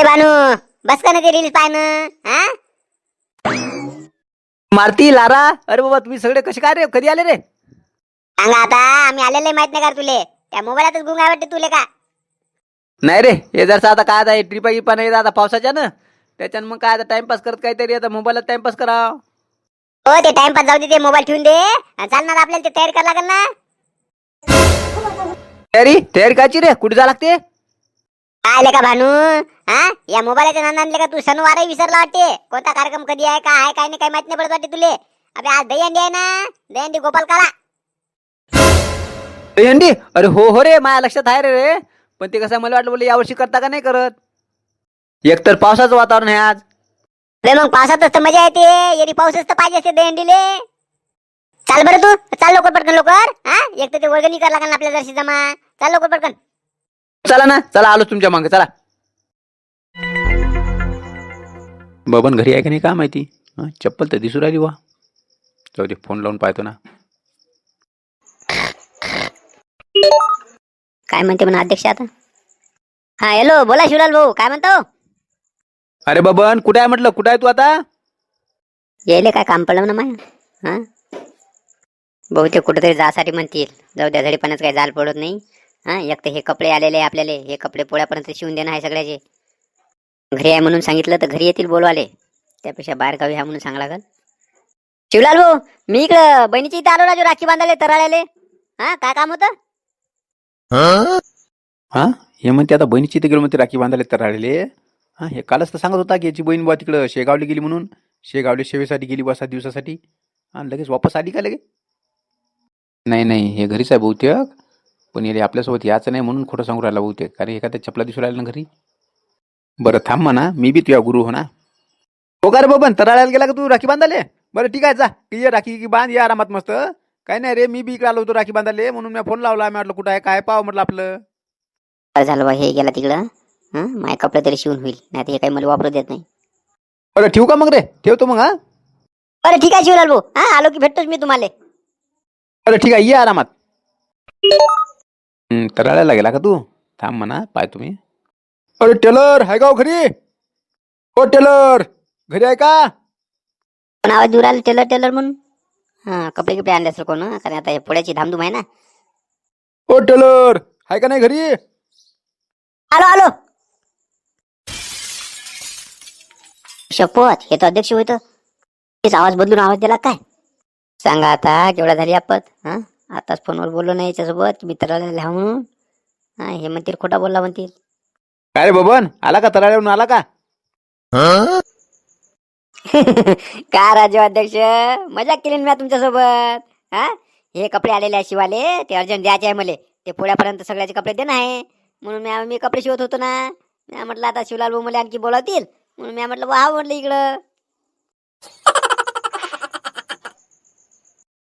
भानू, बस का ना ते रील्स पाहणं. हा मारती लारा. अरे बाबा तुम्ही सगळे कसे काय रे, कधी आले रे? सांगा आता, आम्ही आलेले माहित नाही का तुले? त्या मोबाईलातच गुंग आहे वाटते तुले का? नाही रे, हे जर आता काय आता ट्रिपा गिपा नाही आता पावसाच्या ना, त्याच्यानं मग काय आता टाइमपास करत काहीतरी आता मोबाईलात टाइमपास करा. हो, ते टाइमपास जाऊ दे, ते मोबाईल ठेवून दे. चालणार आपल्याला ते तयारी करायला लागेल ना. तयारी कायची रे, कुठे जा लागते? काय आले का भानू? हा, या मोबाईलच्या नांदाने का तू सणवारही विसरला वाटते. कोणता कार्यक्रम कधी आहे, काय आहे, काय नाही, काही माहित नाही पडत वाटते तुले. अबे आज दहीहंडी आहे ना, दहीहंडी गोपाल काळा. दहीहंडी? अरे हो हो रे, माझ्या लक्षात आहे रे. पण ते कसं मला वाटलं बोलले यावर्षी करता का नाही करत. एकतर पावसाचं वातावरण आहे आज. अरे मग पावसातच तर मजा येते. येरी पाऊसच तर पाहिजे असते दहीहंडीले. चाल बरं तू, चाल लवकर पटकन लवकर. हा, एक तर ते वर्गणी करायला लागेल आपल्या जर्शी जमा. चाल लवकर पटकन. चला ना, चला आलो तुमच्या मागे, चला. बबन घरी आहे का नाही का माहिती. चप्पल तर दिसू राहिली वा. जाऊ दे, फोन लावून पाहतो ना. काय म्हणते म्हणा अध्यक्ष आता? हा हॅलो, बोला शिवलाल भाऊ, काय म्हणतो? अरे बबन कुठे आहे म्हटलं, कुठे आहे तू आता? यायले काय काम पडलं ना माया. हा, बहुतेक कुठेतरी जासाठी म्हणतील. जाऊ द्या, झडीपणाच काही जाल पडत नाही. हा, एक तर हे कपडे आलेले आपल्याला, हे कपडे पोळ्यापर्यंत शिवून देणं आहे सगळ्याचे. घरी आहे म्हणून सांगितलं तर घरी येतील बोलवाले. त्यापेक्षा बाहेर गावी आहे म्हणून सांगा लागल. शिवलाल भाऊ, मी इकडं बहिणीच्या इथे आलो राजू, राखी बांधायला तराळ्याले. हा, काय काम होतं? हा, हे म्हणते आता बहिणीची इथे गेलो म्हणते राखी बांधायला तर राहिले. हा, हे कालच तर सांगत होता की याची बहीण बुवा तिकडं शेगावली गेली म्हणून. शेगावले सेवेसाठी गेली बा 7 दिवसासाठी. आणि लगेच वापस आली का लगे? नाही नाही, हे घरीच आहे बहुतेक. पण याला आपल्यासोबत याचं नाही म्हणून खोटं सांगू राहिला बहुतेक. कारण एखाद्या चपला दिसू राहिला ना घरी. बरं थांब म्हणा, मी बी तुझ्या गुरु हो ना. हो का रे बबन, तराळ्याला गेला का तू राखी बांधाले? बरं ठीक आहे, जा ये राखी की बांध, ये आरामात मस्त. काही नाही रे, मी बी इकडे आलो होतो राखी बांधाले म्हणून मी फोन लावला. मी म्हटलं कुठं आहे, काय पाव म्हटलं आपलं. काय झालं बा, हे गेला तिकडं. हा, माझे कपडे तरी शिवून होईल, नाही तर हे काही मला वापरू देत नाही. बरं ठेवू का मग रे, ठेवतो मग. हा, बरं ठीक आहे शिवलाल भाऊ, हा आलो की भेटतोच मी तुम्हाला. बरं ठीक आहे, ये आरामात. तराळ्याला गेला का तू? थांब म्हणा, पाय तुम्ही. अरे टेलर आहे का हो घरी? हो टेलर, घरी आहे का? पण आवाज दूर आला टेलर टेलर म्हणून. हा, कपडे कपडे आणले असेल कोण, कारण आता हे पुण्याची धामधूम आहे ना. हो टेलर आहे का नाही घरी? आलो आलो. शपथ, हे तर अध्यक्ष होतं. तेच आवाज बदलून आवाज दिला काय? सांगा आता, केवढा झाली आपत. हा, आताच फोनवर बोललो नाही याच्यासोबत, मित्राला लिहा म्हणून. हा, हे म्हणतील खोटा बोलला म्हणतील. काय रे बबन, आला का तराळ्यावरून आला का? का राजू अध्यक्ष, मजाक केली मी तुमच्यासोबत. हा, हे कपडे आलेले आहे शिवाले, ते अर्जंट द्यायचे आहे मला. ते पुण्यापर्यंत सगळ्याचे कपडे देणं आहे म्हणून मी कपडे शिवत होतो ना. मी म्हटलं आता शिवलाल भाऊ मला आणखी बोलावतील म्हणून मी म्हटलं हा म्हटलं इकडं.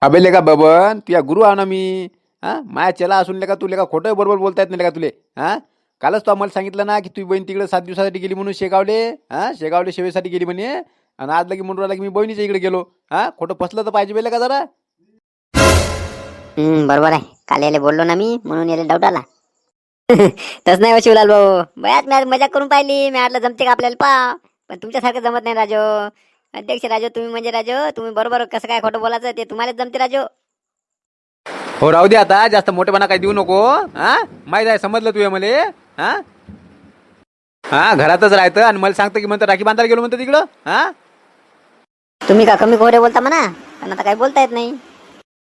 अबे का बबन, तुझ्या गुरु आहो ना मी. हा, माया चेला असून लेका तू लेका खोटं बरोबर बोलता येत नाही का तुले? हा, कालच तू आम्हाला सांगितलं ना की तुझी बहीण तिकडे 7 दिवसासाठी गेली म्हणून शेगावले. हा, शेगावले सेवेसाठी गेली म्हणे. आणि आज लगी म्हणून राहिला की मी बहिणीच्या इकडे गेलो. हा, खोटं फसलं तर पाहिजे बेले का जरा. बरोबर आहे, काल याला बोललो ना मी म्हणून याला डाऊट आला. तस नाही हो शिवलाल भाऊ, बयाच मी मजाक करून पाहिली. मी म्हटलं जमते का आपल्याला पा, पण तुमच्यासारखं जमत नाही राजो. अध्यक्ष राजो तुम्ही, म्हणजे राजो तुम्ही बरोबर कसं काय खोटं बोलायचं ते तुम्हालाच जमते राजो. हो राहू दे आता, जास्त मोठेपणा काही देऊ नको. हा, माहित आहे, समजलं तुझ्या मले. हा, हा घरातच राहतं आणि मला सांगतं की म्हणतं राखी बांधायला गेलो म्हणतं तिकडं. हा, तुम्ही का कमी खोरे बोलता म्हणा, पण आता काही बोलता येत नाही.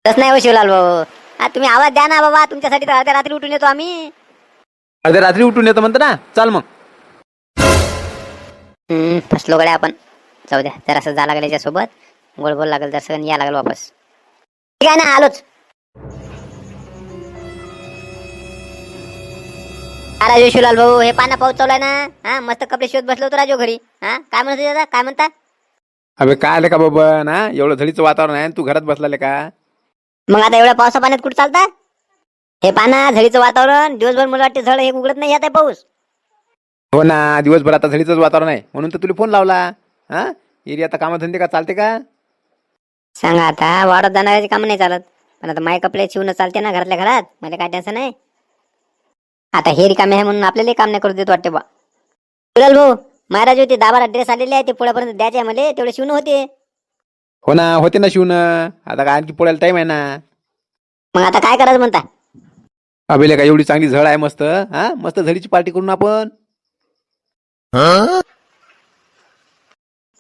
तस नाही हो शिवलाल भाऊ, हा तुम्ही आवाज द्या ना बाबा, तुमच्यासाठी तर अर्ध्या रात्री उठून येतो आम्ही. अर्ध्या रात्री उठून येतो म्हणतं ना, चाल मग. फसलो गड्या आपण. जाऊ द्या, जरासं जा लागेल याच्यासोबत, गोड बोल लागेल जरासं, या लागेल वापस. ठीक आहे ना, आलोच. हा राजू शिवलाल भाऊ, हे पाना पाऊस चालू आहे ना. हा, मस्त कपडे शिवत बसलो होतो राजू घरी. हा, काय म्हणत होते दादा, काय म्हणता? अबे काय आलं का बाबा ना, एवढं झडीचं वातावरण आहे तू घरात बसलाले का? मग आता एवढ्या पावसा पाण्यात कुठं चालता? हे पाना झडीचं वातावरण, दिवसभर मला वाटते झड हे उघडत नाही, आता पाऊस. हो ना, दिवसभर आता झडीचंच वातावरण आहे म्हणून तर तुला फोन लावला. हा, एरी आता कामधंदे का चालते का? सांगा आता, वावरात जाणाऱ्याचे काम नाही चालत, पण आता माय कपडे शिवणं चालते ना घरातल्या घरात, मला काय टेन्शन नाही. आता हे रिकामे आहे म्हणून आपल्याला काम नाही करू देत वाटते बा. शिवलाल भाऊ महाराज होते 10-12 ड्रेस आलेले आहे ते पुढ्यापर्यंत द्यायचे आहे मला तेवढे शिवून होते. हो ना, होते ना शिवणं. आता काय आणखी पोळ्याला टाईम आहे ना. मग आता काय करायचं म्हणता? अबेले का एवढी चांगली झळ आहे मस्त. हा, मस्त झळीची पार्टी करून आपण.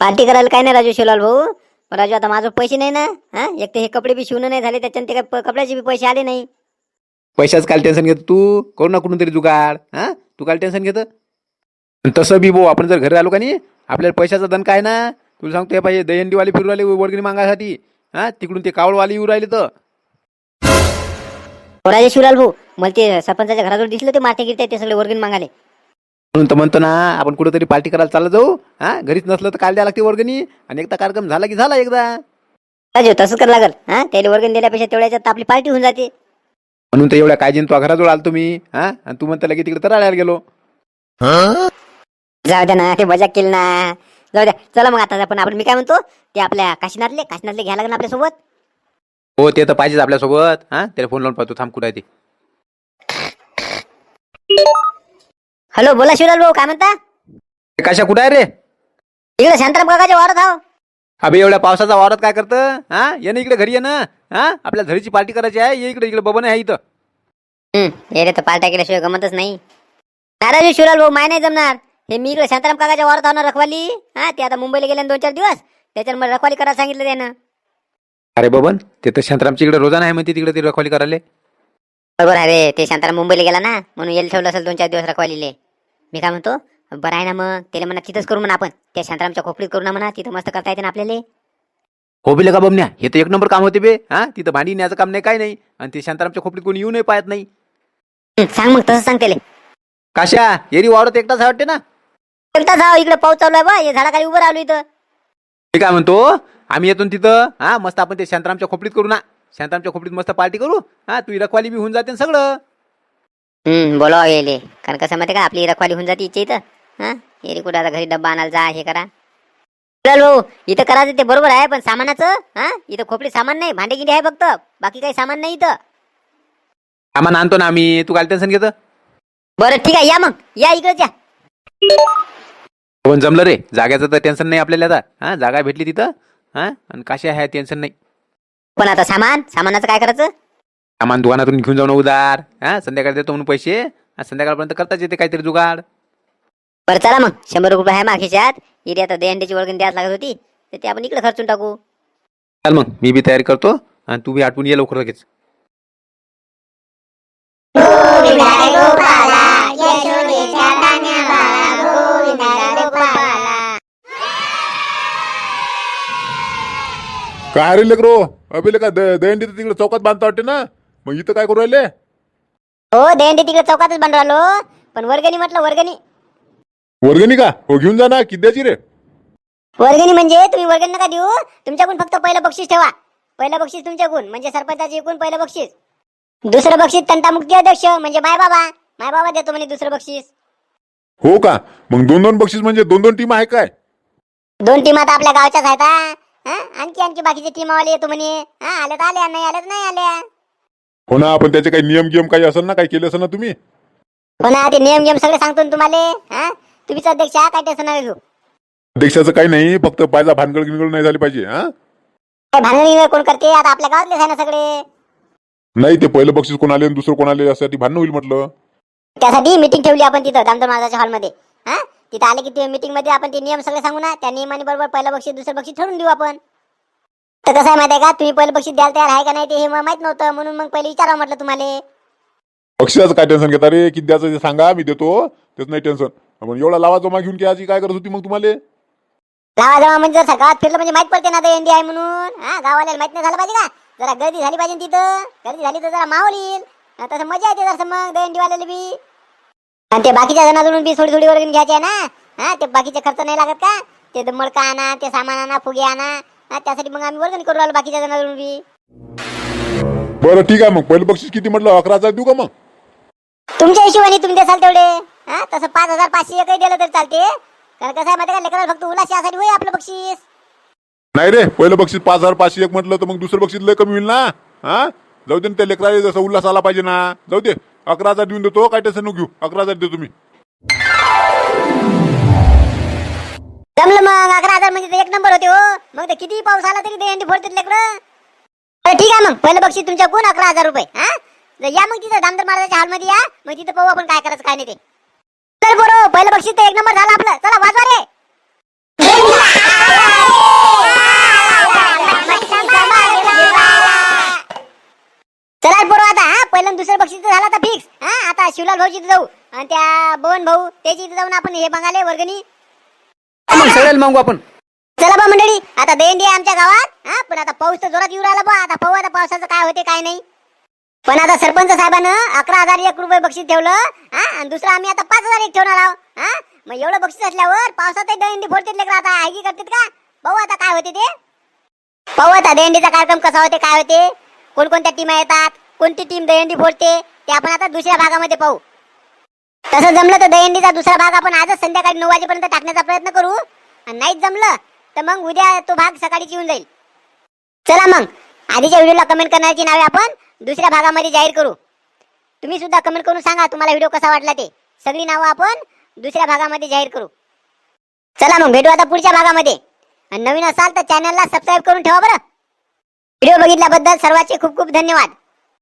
पार्टी करायला काय नाही राजू शिवलाल भाऊ. पण राजू आता माझं पैसे नाही ना. हा, एक तर हे कपडे बी शिवणं नाही झाले त्याच्यानं ते काय कपड्याचे बी पैसे आले नाही. पैशाच काय टेन्शन घेतो तू? करू ना कुठून तरी जुगाड. हा, तू काय टेन्शन घेतं? आणि तसं बी भाऊ आपण जर घरी आलो का नाही आपल्याला पैशाचा दणका आहे ना. तुला सांगतो हे पाहिजे दहीहंडीवाले फिरू राहिले वर्गणी मागायसाठी. हा, तिकडून ते कावळवाले येऊ राहिले तर. राजे शिवलाल भाऊ मला ते सरपंचाच्या घराजवळ दिसलं ते माथे गिरते ते सगळे वर्गणी मागाले. म्हणून तर म्हणतो ना आपण कुठेतरी पार्टी करायला चाललं जाऊ. हा, घरीच नसलं तर काल द्यायला लागते वर्गणी. आणि एकदा कार्यक्रम झाला की झाला एकदा. राजू तसंच करावं लागल. हा, त्याला वर्गणी दिल्यापेक्षा तेवढ्याच्यात आपली पार्टी होऊन जाते. म्हणून तर एवढ्या काळजीने तो घराजवळ आलो तुम्ही. हा, आणि तू म्हणता की तिकडे तराळ्याला गेलो. जाऊ द्या ना ते मजाक केली ना. जाऊ द्या चला मग आता आपण मी काय म्हणतो ते आपल्या काशीनाथले घ्यायला लागेल आपल्यासोबत. हो, ते तर पाहिजेच आपल्यासोबत. हा, त्याला फोन लावून पाहतो थांब कुठे आहे ते. हॅलो बोला शिवलाल भाऊ काय म्हणता? कशा कुठं आहे रे? इकडे शांताराम काकाच्या वावरात आहो. अबे एवढ्या पावसाचा वावरात काय करतं? हा, ये ना इकडे घरी ये ना. हा, आपल्या घरीची पार्टी करायची आहे. ये इकडे बबन आहे इथं. हे रे तर पार्ट्या केल्याशिवाय गमतच नाही. नाराजी शिवलाल भाऊ माय नाही जमणार. हे मी इकडे शांताराम काकाच्या वावरात आहो ना रखवाली. हा, ते आता मुंबईला गेले 2-4 दिवस त्याच्यानं मला रखवाली करायला सांगितलं त्यानं. अरे बबन ते तर शांतारामच्या इकडे रोजाना आहे म्हणते तिकडे ती रखवाली करायला. बरोबर आहे रे ते शांताराम मुंबईला गेला ना म्हणून येईल ठेवलं असेल 2-4 दिवस रखवालीले. मी काय म्हणतो बरं आहे ना मग त्याला म्हणा तिथंच करू म्हणा आपण त्या शांतारामच्या खोपडीत करू ना म्हणा तिथं मस्त करता येते ना आपल्याला. हो बिले का बमण्या हे तर एक नंबर काम होते बे. हा, तिथं भांडी न्यायचं काम नाही काय नाही. आणि ते शांतारामच्या खोपडीत कोणी येऊ नाही पाहत नाही. सांग मग तसं सांग त्याला. काशा एरी वावरत एकटाच वाटते ना. एकटा जाऊ इकडे पाऊस चालू आहे बा हे झाडाखाली उभं राहिलो इथं. मी काय म्हणतो आम्ही येतो तिथं. हा, मस्त आपण ते शांतारामच्या खोपडीत करू ना. शांतारामच्या खोपडीत मस्त पार्टी करू. हा, तू रखवाली बी होऊन जाते ना सगळं. बोलावं येले कारण कसं माहिती का आपली रखवाली होऊन जाते इच्छा इथं. हा, एरी कुठं आता घरी डब्बा आणायला जा हे करा. चल भाऊ इथं करायचं ते बरोबर आहे पण सामानाचं हा इथं खोपडी सामान नाही भांडे गिंडे आहे फक्त बाकी काही सामान नाही इथं. सामान आणतो ना आम्ही. तू काय टेन्शन घेतं? बरं ठीक आहे या मग या इकडेच या. पण जमलं रे जाग्याचं तर टेन्शन नाही आपल्याला आता. हा, जागा भेटली तिथं. हा, आणि काशा आहे टेन्शन नाही. पण आता सामानाचं काय करायचं? सामान दुकानातून घेऊन जाऊन उधार. हा, संध्याकाळी देतो म्हणून पैसे. संध्याकाळपर्यंत करताच येते काहीतरी जुगाड. बरं चला मग 100 रुपये आहे मागीच्यात. इथे आता दहीहंडीची वर्गणी द्यायला लागत होती तर ते आपण इकडे खर्चून टाकू. चाल मग मी बी तयारी करतो आणि तू बी आठवून ये लवकर लगेच. काय रे लेकरो अभिले का दहीहंडी तर तिकडे चौकात बांधता वाटते ना. मग इथं काय करू राहिले? हो दहीहंडी तिकडे चौकातच बंद राहिलो पण वर्गणी म्हटलं वर्गणी. वर्गणी का हो घेऊन जा ना. किती द्यायची रे? वर्गणी म्हणजे तुम्ही वर्गणी नका देऊ. तुमच्याकडून फक्त पहिलं बक्षीस ठेवा. पहिलं बक्षीस तुमच्याकडून म्हणजे सरपंचाचे एकूण पहिलं बक्षीस. दुसरं बक्षीस तंटामुक्ती अध्यक्ष म्हणजे मायबाबा देतो म्हणे दुसरं बक्षीस. हो का? मग 2-2 बक्षीस म्हणजे 2-2 टीम आहे काय? 2 टीम आता आपल्या गावच्याच आहेत. आणखी बाकीचे टीमवाले येतो म्हणे. आल्या तर आल्या नाही आल्या तर नाही आल्या. हो ना पण त्याचे काही नियम काही असेल ना. काही केले असेल ना तुम्ही? हो ना ते नियम सगळे सांगतो ना तुम्हाला. तुम्हीच अध्यक्ष काय टेन्शन नाही घेऊ. अध्यक्षाचं काही नाही फक्त पाहिजे भानगड गिनगड नाही झाली पाहिजे. हा, काय भांडण कोण करते आता आपल्या गावातलेच आहे ना सगळे. नाही ते पहिलं बक्षीस कोण आले आणि दुसरं कोण आले यासाठी भांडण होईल म्हटलं. त्यासाठी मीटिंग ठेवली आपण तिथं दामोदर महाराजाच्या हॉलमध्ये. तिथं आले की ते मीटिंग मध्ये आपण ते नियम सगळे सांगू ना. त्या नियमाने बरोबर पहिलं बक्षीस दुसरं बक्षीस ठरवून देऊ आपण. तर कसं आहे माहिती आहे का तुम्ही पहिलं बक्षीस द्यायला तयार आहे का नाही ते हे माहित नव्हतं म्हणून मग पहिले विचारावं म्हटलं तुम्हाला. बक्षिसाचं काय टेन्शन घेता रे? किती द्यायचं ते सांगा मी देतो. तेच नाही टेन्शन. आपण एवढा लावा जमा घेऊन घ्यायची काय करत होती मग तुम्हाला? लावा जमा म्हणजे जर गावात फिरलं म्हणजे माहित पडते ना दहीहंडी आहे म्हणून. गावाला माहित नाही झालं पाहिजे का? जरा गर्दी झाली पाहिजे तिथं. गर्दी झाली तर जरा माहोल येईल. तसं मजा येते जसं मग दहीहंडीवाल्याला बी. आणि ते बाकीच्या जणांकडून बी थोडी वर्गणी घ्यायची आहे ना. ते बाकीचे खर्च नाही लागत का? ते मडका आणा ते सामान आणा फुगे आणा. त्यासाठी मग आम्ही वर्गणी करू राहिलो बाकीच्या जणांकडून बी. बरं ठीक आहे मग पहिलं बक्षीस किती म्हटलं? 11,000 देऊ का मग? तुमच्या हिशोबाने तुम्ही देसाल तेवढे. तसं 5,500 काही दिलं तरी चालते. कारण कसं आहे माहिती का लेकराला फक्त उल्हास यासाठी होय आपलं बक्षीस. नाही रे पहिलं बक्षीस 5,501 म्हटलं तर मग दुसरं बक्षीस लय कमी होईल ना. हा, जाऊ दे ना त्या लेकराला जसं उल्हास आला पाहिजे ना. जाऊ दे 11,000 देऊन देतो. काय टेन्शन नको घेऊ. 11,000 देतो मी. जमलं मग 11,000 म्हणजे तर एक नंबर होते हो. मग तर किती पाऊस आला तरी दहीहंडी फोडतात लेकरं. ठीक आहे मग पहिलं बक्षीस तुमच्याकडून 11,000 रुपये. हा या मग तिथं दामदर महाराजाच्या हॉलमध्ये या. मग तिथं पाहू आपण काय करायचं काय नाही ते. तर बरोबर पहिलं बक्षीस तर एक नंबर झालं आपलं. चला वाजवा रे. चला बरोबर आता पहिलं दुसरं बक्षीस झालं आता फिक्स. आता शिवलाल भाऊची इथं जाऊ आणि त्या बवन भाऊ त्याची इथं जाऊन आपण हे बघाले वर्गणी. मग सगळ्याला मागू आपण. चला बा मंडळी आता दहीहंडी आहे आमच्या गावात. पण आता पाऊस तर जोरात येऊ राहिला बा. आता पाहू आता पावसाचं काय होते काय नाही. पण आता सरपंच साहेबानं 11,001 रुपये बक्षीस ठेवलं. आणि दुसरं आम्ही आता 5,001 ठेवणार आहोत. मग एवढं बक्षीस असल्यावर पावसात दहीहंडी फोडतात लेकर. आता आगी करतात का. पाहू आता काय होते ते. पाहू आता दहीहंडीचा कार्यक्रम कसा होते काय होते. कोणकोणत्या टीमा येतात कोणती टीम दहीहंडी फोडते ते आपण आता दुसऱ्या भागामध्ये पाहू. तसं जमलं तर दहीहंडीचा दुसरा भाग आपण आजच संध्याकाळी 9 वाजेपर्यंत टाकण्याचा प्रयत्न करू. आणि नाहीच जमलं तर मग उद्या तो भाग सकाळीच येऊन जाईल. चला मग आधीच्या व्हिडिओला कमेंट करण्याची नावे आपण दुसऱ्या भागामध्ये जाहीर करू. तुम्ही सुद्धा कमेंट करून सांगा तुम्हाला व्हिडिओ कसा वाटला ते. सगळी नावं आपण दुसऱ्या भागामध्ये जाहीर करू. चला मग भेटू आता पुढच्या भागामध्ये. आणि नवीन असाल तर चॅनलला सबस्क्राईब करून ठेवा बरं. व्हिडिओ बघितल्याबद्दल सर्वांचे खूप खूप धन्यवाद.